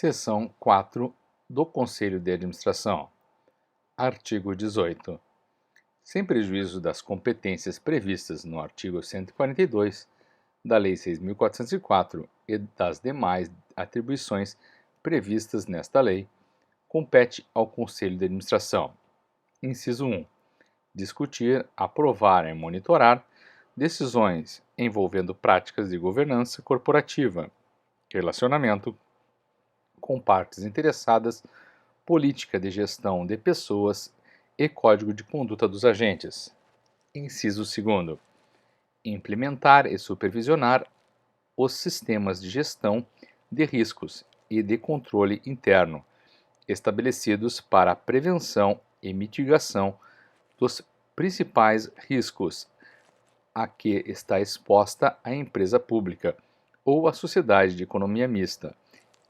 Seção 4 do Conselho de Administração. Artigo 18. Sem prejuízo das competências previstas no artigo 142 da Lei 6.404 e das demais atribuições previstas nesta lei, compete ao Conselho de Administração: inciso 1. Discutir, aprovar e monitorar decisões envolvendo práticas de governança corporativa, relacionamento com partes interessadas, política de gestão de pessoas e código de conduta dos agentes. Inciso 2. Implementar e supervisionar os sistemas de gestão de riscos e de controle interno, estabelecidos para a prevenção e mitigação dos principais riscos a que está exposta a empresa pública ou a sociedade de economia mista,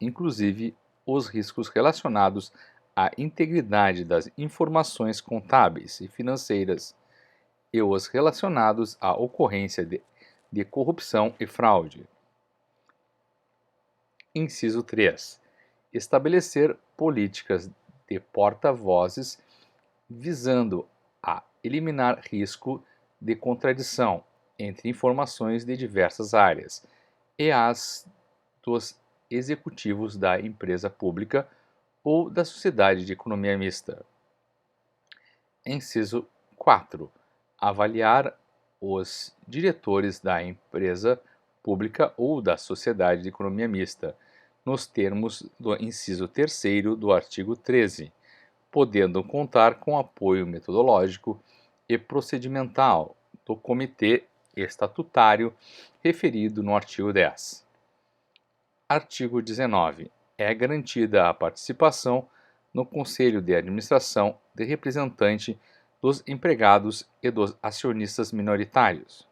inclusive os riscos relacionados à integridade das informações contábeis e financeiras e os relacionados à ocorrência de corrupção e fraude. Inciso 3. Estabelecer políticas de porta-vozes visando a eliminar risco de contradição entre informações de diversas áreas e as dos executivos da empresa pública ou da sociedade de economia mista. Inciso 4. Avaliar os diretores da empresa pública ou da sociedade de economia mista, nos termos do inciso 3º do artigo 13, podendo contar com apoio metodológico e procedimental do Comitê Estatutário referido no artigo 10. Artigo 19. É garantida a participação no Conselho de Administração de representante dos empregados e dos acionistas minoritários.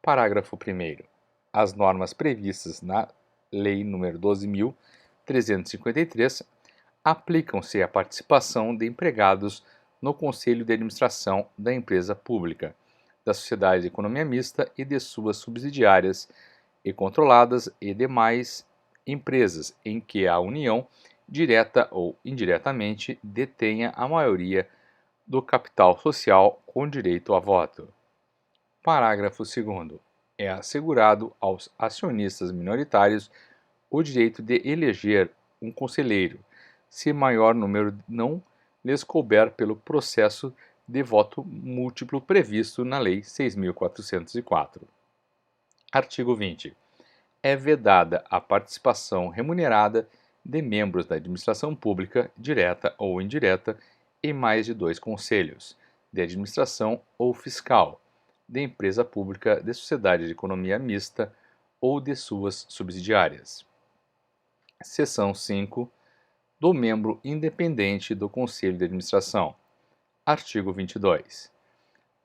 Parágrafo 1º. As normas previstas na Lei nº 12.353 aplicam-se à participação de empregados no Conselho de Administração da empresa pública, da sociedade de economia mista e de suas subsidiárias e controladas e demais empresas em que a União, direta ou indiretamente, detenha a maioria do capital social com direito a voto. Parágrafo 2º. É assegurado aos acionistas minoritários o direito de eleger um conselheiro, se maior número não lhes couber pelo processo de voto múltiplo previsto na Lei 6.404. Artigo 20. É vedada a participação remunerada de membros da administração pública, direta ou indireta, em mais de 2 conselhos, de administração ou fiscal, de empresa pública, de sociedade de economia mista ou de suas subsidiárias. Seção 5. Do membro independente do Conselho de Administração. Artigo 22.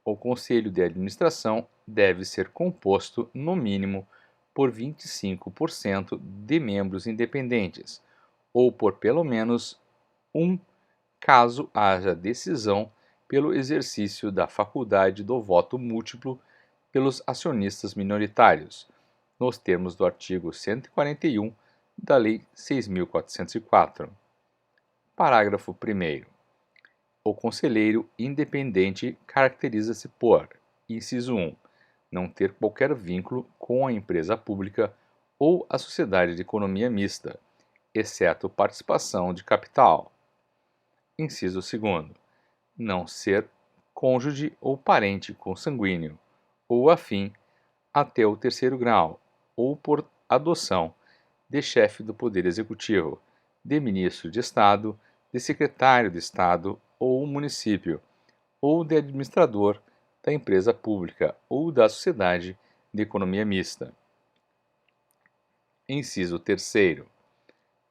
O Conselho de Administração deve ser composto, no mínimo, por 25% de membros independentes, ou por pelo menos um, caso haja decisão pelo exercício da faculdade do voto múltiplo pelos acionistas minoritários, nos termos do artigo 141 da Lei 6.404. Parágrafo 1º. O conselheiro independente caracteriza-se por: inciso 1. Não ter qualquer vínculo com a empresa pública ou a sociedade de economia mista, exceto participação de capital. Inciso 2. Não ser cônjuge ou parente consanguíneo, ou afim, até o 3º grau, ou por adoção, de chefe do Poder Executivo, de ministro de Estado, de secretário de Estado ou município, ou de administrador da empresa pública ou da sociedade de economia mista. Inciso 3º.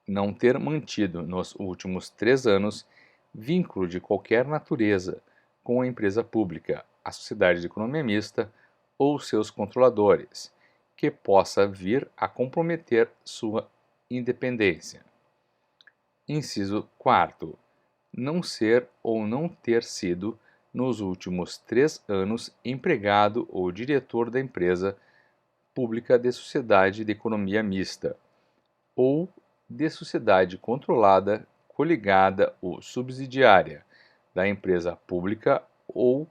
Não ter mantido nos últimos 3 anos vínculo de qualquer natureza com a empresa pública, a sociedade de economia mista ou seus controladores, que possa vir a comprometer sua independência. Inciso 4º. Não ser ou não ter sido, nos últimos 3 anos, empregado ou diretor da empresa pública de sociedade de economia mista, ou de sociedade controlada, coligada ou subsidiária da empresa pública ou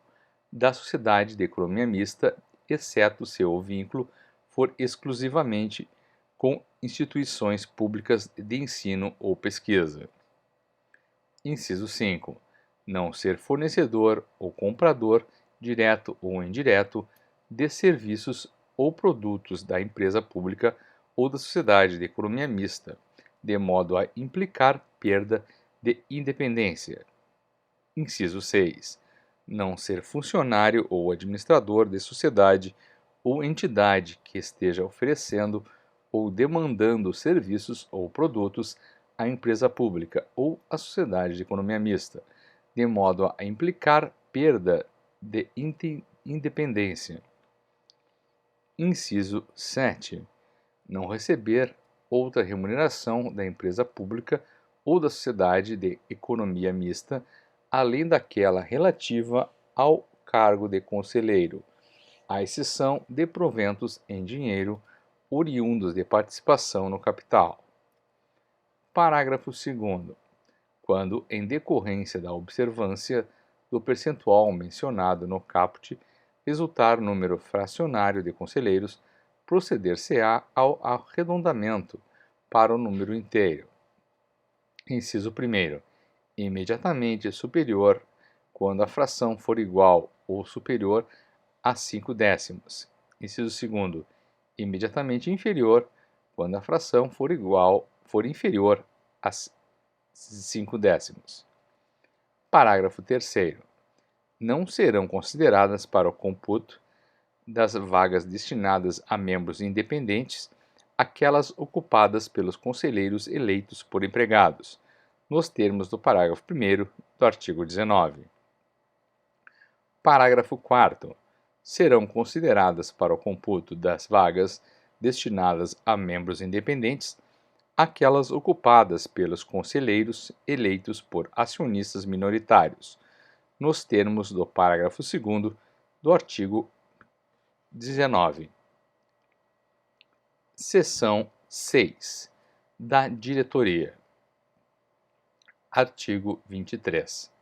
da sociedade de economia mista, exceto se o vínculo for exclusivamente com instituições públicas de ensino ou pesquisa. Inciso 5. Não ser fornecedor ou comprador, direto ou indireto, de serviços ou produtos da empresa pública ou da sociedade de economia mista, de modo a implicar perda de independência. Inciso 6. Não ser funcionário ou administrador de sociedade ou entidade que esteja oferecendo ou demandando serviços ou produtos à empresa pública ou à sociedade de economia mista, de modo a implicar perda de independência. Inciso 7. Não receber outra remuneração da empresa pública ou da sociedade de economia mista, além daquela relativa ao cargo de conselheiro, à exceção de proventos em dinheiro oriundos de participação no capital. Parágrafo 2º. Quando, em decorrência da observância do percentual mencionado no caput, resultar número fracionário de conselheiros, proceder-se-á ao arredondamento para o número inteiro. Inciso 1º. Imediatamente superior, quando a fração for igual ou superior a 5 décimos. Inciso 2º. Imediatamente inferior, quando a fração for inferior a 5 décimos. Parágrafo 3º. Não serão consideradas para o computo das vagas destinadas a membros independentes aquelas ocupadas pelos conselheiros eleitos por empregados, nos termos do parágrafo 1º do artigo 19. Parágrafo 4º. Serão consideradas para o computo das vagas destinadas a membros independentes aquelas ocupadas pelos conselheiros eleitos por acionistas minoritários, nos termos do parágrafo 2º do artigo 19. Seção 6. Da diretoria. Artigo 23.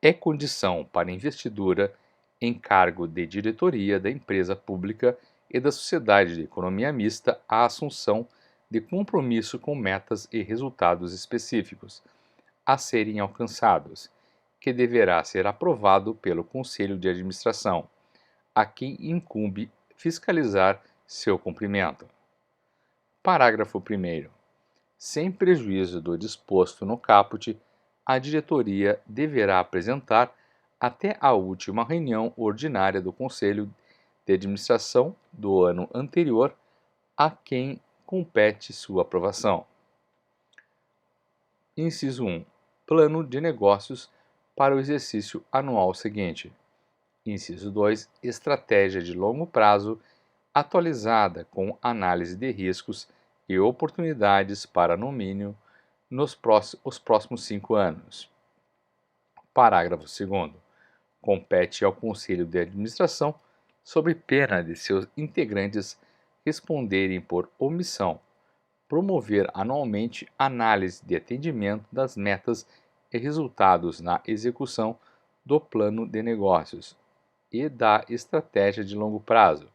É condição para investidura em cargo de diretoria da empresa pública e da sociedade de economia mista a assunção de compromisso com metas e resultados específicos a serem alcançados, que deverá ser aprovado pelo Conselho de Administração, a quem incumbe fiscalizar seu cumprimento. Parágrafo 1º. Sem prejuízo do disposto no caput, a diretoria deverá apresentar até a última reunião ordinária do Conselho de Administração do ano anterior a quem compete sua aprovação. Inciso 1. Plano de negócios para o exercício anual seguinte. Inciso 2. Estratégia de longo prazo atualizada com análise de riscos e oportunidades para, no mínimo, os próximos 5 anos. Parágrafo 2º. Compete ao Conselho de Administração, sob pena de seus integrantes responderem por omissão, promover anualmente análise de atendimento das metas e resultados na execução do plano de negócios e da estratégia de longo prazo,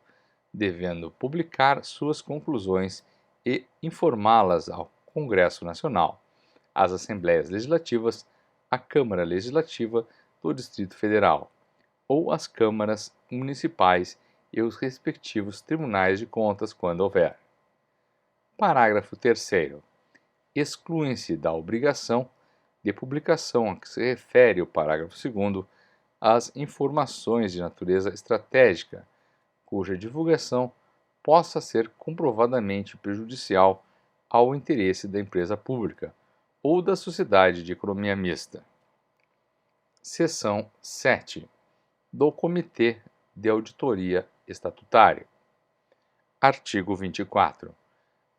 devendo publicar suas conclusões e informá-las ao Congresso Nacional, às Assembleias Legislativas, à Câmara Legislativa do Distrito Federal, ou às câmaras municipais e os respectivos tribunais de contas, quando houver. Parágrafo 3º. Excluem-se da obrigação de publicação a que se refere o parágrafo 2º as informações de natureza estratégica, cuja divulgação possa ser comprovadamente prejudicial ao interesse da empresa pública ou da sociedade de economia mista. Seção 7. Do Comitê de Auditoria Estatutária. Artigo 24.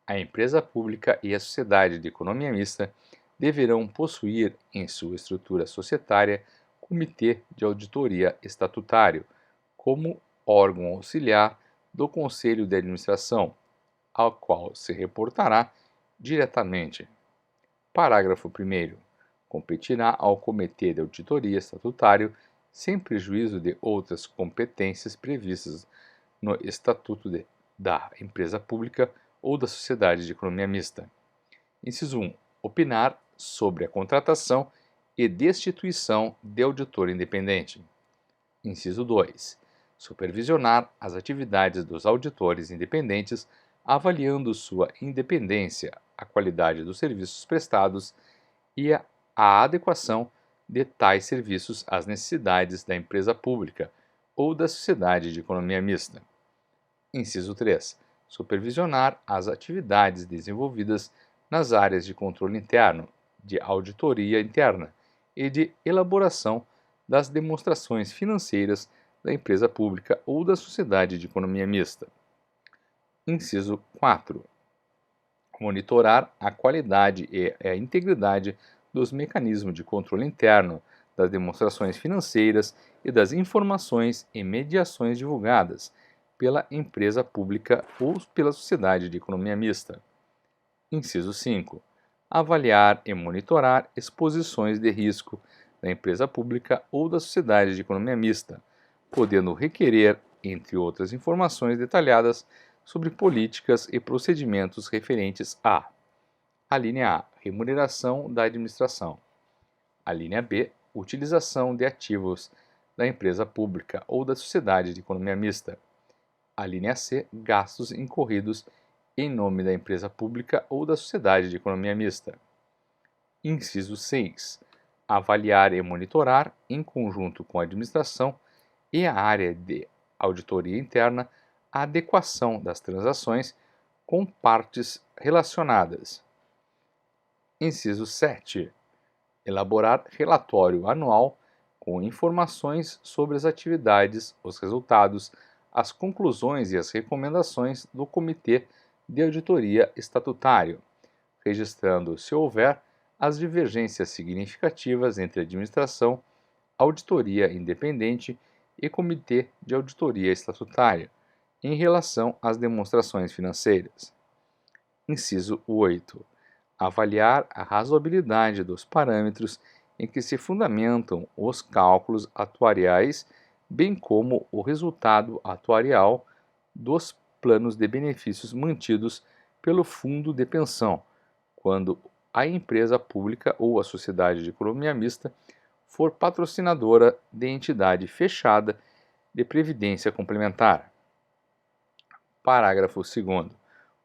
A empresa pública e a sociedade de economia mista deverão possuir em sua estrutura societária Comitê de Auditoria Estatutário, como órgão auxiliar do Conselho de Administração, ao qual se reportará diretamente. Parágrafo 1º. Competirá ao Comitê de Auditoria Estatutário, sem prejuízo de outras competências previstas no Estatuto da Empresa Pública ou da Sociedade de Economia Mista. Inciso 1. Opinar sobre a contratação e destituição de auditor independente. Inciso 2. Supervisionar as atividades dos auditores independentes, avaliando sua independência, a qualidade dos serviços prestados e a adequação de tais serviços às necessidades da empresa pública ou da sociedade de economia mista. Inciso 3. Supervisionar as atividades desenvolvidas nas áreas de controle interno, de auditoria interna e de elaboração das demonstrações financeiras da empresa pública ou da sociedade de economia mista. Inciso 4. Monitorar a qualidade e a integridade dos mecanismos de controle interno, das demonstrações financeiras e das informações e mediações divulgadas pela empresa pública ou pela sociedade de economia mista. Inciso 5. Avaliar e monitorar exposições de risco da empresa pública ou da sociedade de economia mista, podendo requerer, entre outras informações detalhadas, sobre políticas e procedimentos referentes a linha A. Remuneração da administração. A linha B. Utilização de ativos da empresa pública ou da sociedade de economia mista. A linha C. Gastos incorridos em nome da empresa pública ou da sociedade de economia mista. Inciso 6. Avaliar e monitorar, em conjunto com a administração e a área de auditoria interna, a adequação das transações com partes relacionadas. Inciso 7. Elaborar relatório anual com informações sobre as atividades, os resultados, as conclusões e as recomendações do Comitê de Auditoria Estatutário, registrando, se houver, as divergências significativas entre administração, auditoria independente e Comitê de Auditoria Estatutária, em relação às demonstrações financeiras. Inciso 8. Avaliar a razoabilidade dos parâmetros em que se fundamentam os cálculos atuariais, bem como o resultado atuarial dos planos de benefícios mantidos pelo fundo de pensão, quando a empresa pública ou a sociedade de economia mista for patrocinadora de entidade fechada de previdência complementar. Parágrafo 2º.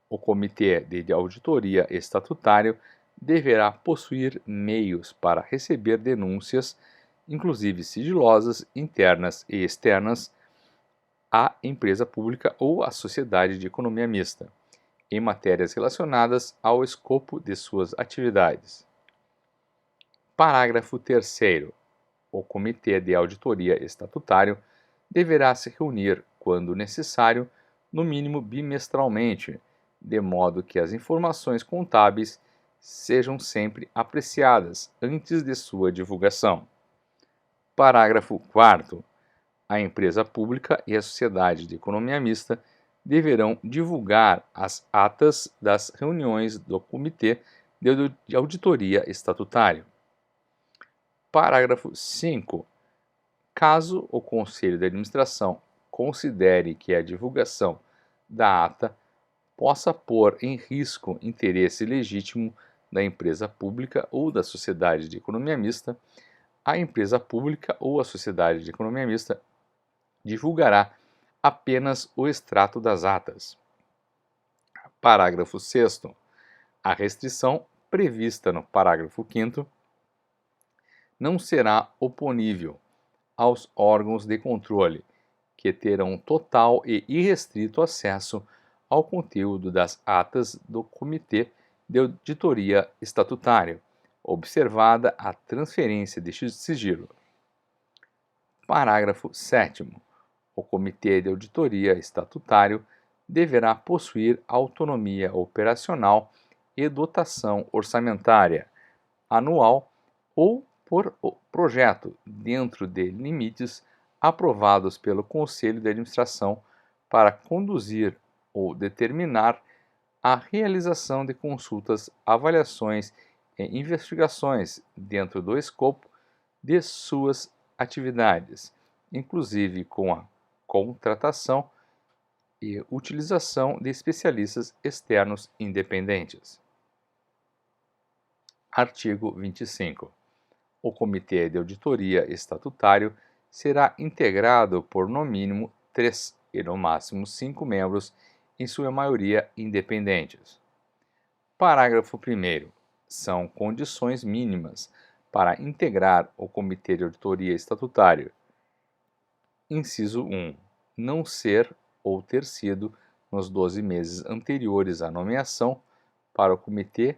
O Comitê de Auditoria Estatutário deverá possuir meios para receber denúncias, inclusive sigilosas, internas e externas, à empresa pública ou à sociedade de economia mista, em matérias relacionadas ao escopo de suas atividades. Parágrafo 3º. O Comitê de Auditoria Estatutário deverá se reunir, quando necessário, no mínimo bimestralmente, de modo que as informações contábeis sejam sempre apreciadas antes de sua divulgação. Parágrafo 4º. A empresa pública e a sociedade de economia mista deverão divulgar as atas das reuniões do Comitê de Auditoria Estatutário. Parágrafo 5. Caso o Conselho de Administração considere que a divulgação da ata possa pôr em risco interesse legítimo da empresa pública ou da sociedade de economia mista, a empresa pública ou a sociedade de economia mista divulgará apenas o extrato das atas. Parágrafo 6º. A restrição prevista no parágrafo 5º não será oponível aos órgãos de controle, que terão total e irrestrito acesso ao conteúdo das atas do Comitê de Auditoria Estatutário, observada a transferência de sigilo. Parágrafo 7º. O Comitê de Auditoria Estatutário deverá possuir autonomia operacional e dotação orçamentária anual ou por projeto, dentro de limites aprovados pelo Conselho de Administração, para conduzir ou determinar a realização de consultas, avaliações e investigações dentro do escopo de suas atividades, inclusive com a contratação e utilização de especialistas externos independentes. Artigo 25. O Comitê de Auditoria Estatutário será integrado por no mínimo 3 e no máximo 5 membros, em sua maioria independentes. Parágrafo 1º. São condições mínimas para integrar o Comitê de Auditoria Estatutário. Inciso 1. Não ser ou ter sido, nos 12 meses anteriores à nomeação para o comitê,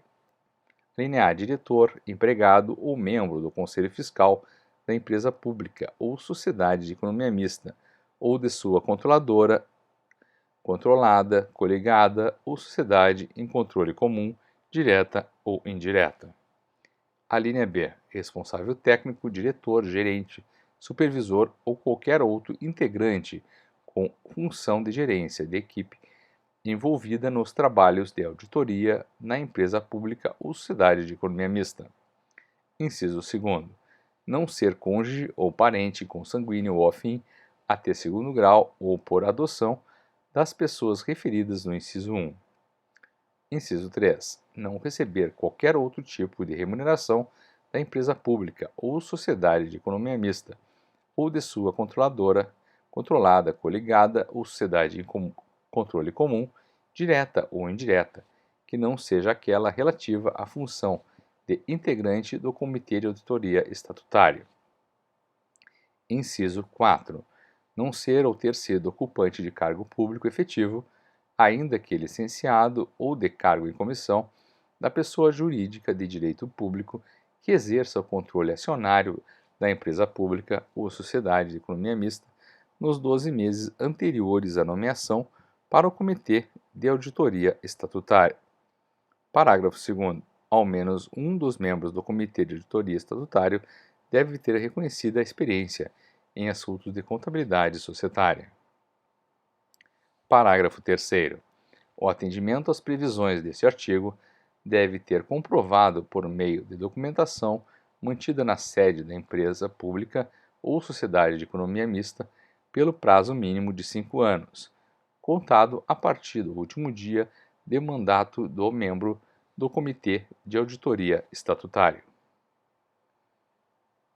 linha A, diretor, empregado ou membro do Conselho Fiscal da empresa pública ou sociedade de economia mista, ou de sua controladora, controlada, coligada ou sociedade em controle comum, direta ou indireta. A linha B, responsável técnico, diretor, gerente, supervisor ou qualquer outro integrante com função de gerência de equipe envolvida nos trabalhos de auditoria na empresa pública ou sociedade de economia mista. Inciso 2º. Não ser cônjuge ou parente consanguíneo ou afim, até segundo grau ou por adoção, das pessoas referidas no inciso 1. Inciso 3. Não receber qualquer outro tipo de remuneração da empresa pública ou sociedade de economia mista, ou de sua controladora, controlada, coligada ou sociedade em controle comum, direta ou indireta, que não seja aquela relativa à função de integrante do Comitê de Auditoria Estatutário. Inciso 4. Não ser ou ter sido ocupante de cargo público efetivo, ainda que licenciado ou de cargo em comissão, da pessoa jurídica de direito público que exerça o controle acionário da empresa pública ou sociedade de economia mista nos 12 meses anteriores à nomeação para o Comitê de Auditoria Estatutária. Parágrafo 2º. Ao menos um dos membros do Comitê de Auditoria Estatutário deve ter reconhecida experiência em assuntos de contabilidade societária. Parágrafo 3º. O atendimento às previsões deste artigo deve ter comprovado por meio de documentação mantida na sede da empresa pública ou sociedade de economia mista pelo prazo mínimo de 5 anos, contado a partir do último dia de mandato do membro do Comitê de Auditoria Estatutário.